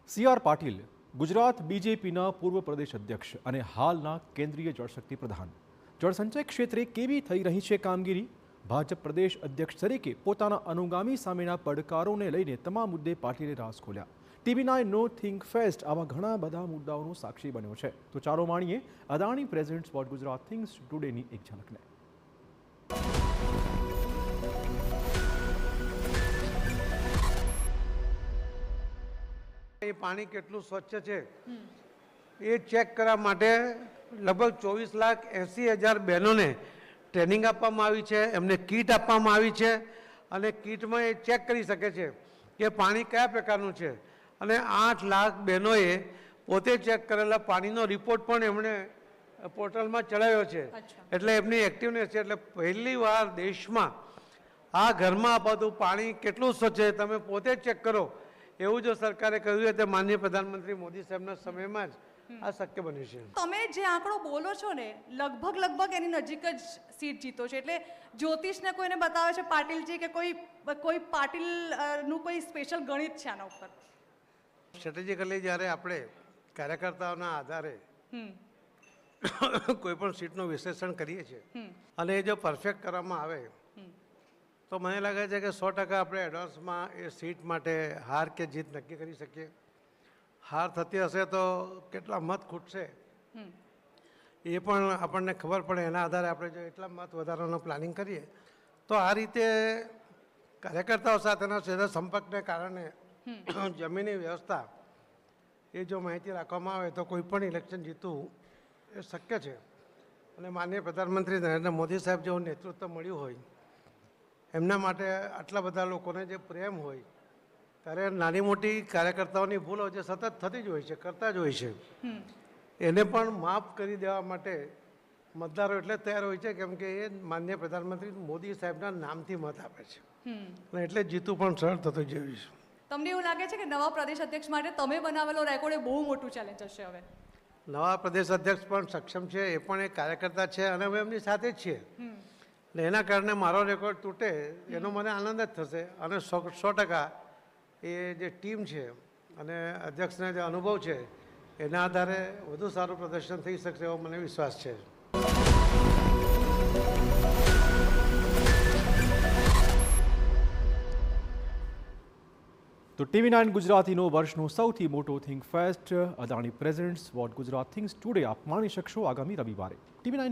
સી.આર. પાટીલ ગુજરાત બીજેપીના પૂર્વ પ્રદેશ અધ્યક્ષ અને હાલના કેન્દ્રીય જળશક્તિ પ્રધાન. જળસંચય ક્ષેત્રે કેવી થઈ રહી છે કામગીરી? ભાજપ પ્રદેશ અધ્યક્ષ તરીકે પોતાના અનુગામી સામેના પડકારોને લઈને તમામ મુદ્દે પાટીલે રાઝ ખોલ્યા. TV9 નો થિંક ફેસ્ટ આવા ઘણા બધા મુદ્દાઓનો સાક્ષી બન્યો છે. તો ચાલો માણીએ Adani presents what Gujarat thinks ટુડેની એક ઝલકને. એ પાણી કેટલું સ્વચ્છ છે એ ચેક કરવા માટે લગભગ 24,80,000 બહેનોને ટ્રેનિંગ આપવામાં આવી છે, એમને કીટ આપવામાં આવી છે અને કીટમાં એ ચેક કરી શકે છે કે પાણી કયા પ્રકારનું છે. અને 8 લાખ બહેનોએ પોતે ચેક કરેલા પાણીનો રિપોર્ટ પણ એમણે પોર્ટલમાં ચડાવ્યો છે. એટલે એમની એક્ટિવનેસ છે. એટલે પહેલી વાર દેશમાં આ ઘરમાં બધું પાણી કેટલું સ્વચ્છ છે તમે પોતે જ ચેક કરો એવું જો સરકારે કહ્યું છે તો માનનીય પ્રધાનમંત્રી મોદી સાહેબના સમયમાં જ આ શક્ય બન્યું છે. તમે જે આંકડો બોલો છો ને લગભગ એની નજીક જ સીટ જીતો છે. એટલે જ્યોતિષને કોઈને બતાવે છે પાટીલજી કે કોઈ પાટીલનું કોઈ સ્પેશિયલ ગણિત છે આના ઉપર? સ્ટ્રેટેજિકલી જ્યારે આપણે કાર્યકર્તાઓના આધારે કોઈ પણ સીટનું વિશ્લેષણ કરીએ છીએ અને એ જો પરફેક્ટ કરવામાં આવે તો મને લાગે છે કે 100% આપણે એડવાન્સમાં એ સીટ માટે હાર કે જીત નક્કી કરી શકીએ. હાર થતી હશે તો કેટલા મત ખૂટશે એ પણ આપણને ખબર પડે. એના આધારે આપણે જો એટલા મત વધારવાનું પ્લાનિંગ કરીએ તો આ રીતે કાર્યકર્તાઓ સાથેના સીધા સંપર્કને કારણે જમીનની વ્યવસ્થા એ જો માહિતી રાખવામાં આવે તો કોઈ પણ ઇલેક્શન જીતવું એ શક્ય છે. અને માનનીય પ્રધાનમંત્રી નરેન્દ્ર મોદી સાહેબ જેવું નેતૃત્વ મળ્યું હોય એમના માટે આટલા બધા લોકોને જે પ્રેમ હોય ત્યારે નાની મોટી કાર્યકર્તાઓની ભૂલો જે સતત થતી જ હોય છે, કરતા જ હોય છે, એને પણ માફ કરી દેવા માટે મતદારો એટલે તૈયાર હોય છે કેમ કે એ માનનીય પ્રધાનમંત્રી મોદી સાહેબના નામથી મત આપે છે અને એટલે જીતવું પણ સરળ થતું જોયું છે. તમને એવું લાગે છે કે નવા પ્રદેશ અધ્યક્ષ માટે તમે બનાવેલો રેકોર્ડ એ બહુ મોટું ચેલેન્જ હશે? હવે નવા પ્રદેશ અધ્યક્ષ પણ સક્ષમ છે, એ પણ એક કાર્યકર્તા છે અને અમે એમની સાથે જ છીએ. એટલે એના કારણે મારો રેકોર્ડ તૂટે એનો મને આનંદ જ થશે અને 100% એ જે ટીમ છે અને અધ્યક્ષને જે અનુભવ છે એના આધારે વધુ સારું પ્રદર્શન થઈ શકશે એવો મને વિશ્વાસ છે. તો TV9 ગુજરાતીનો વર્ષનો સૌથી મોટો think fest Adani presents what Gujarat thinks today આપ માણી શકશો આગામી રવિવારે. TV9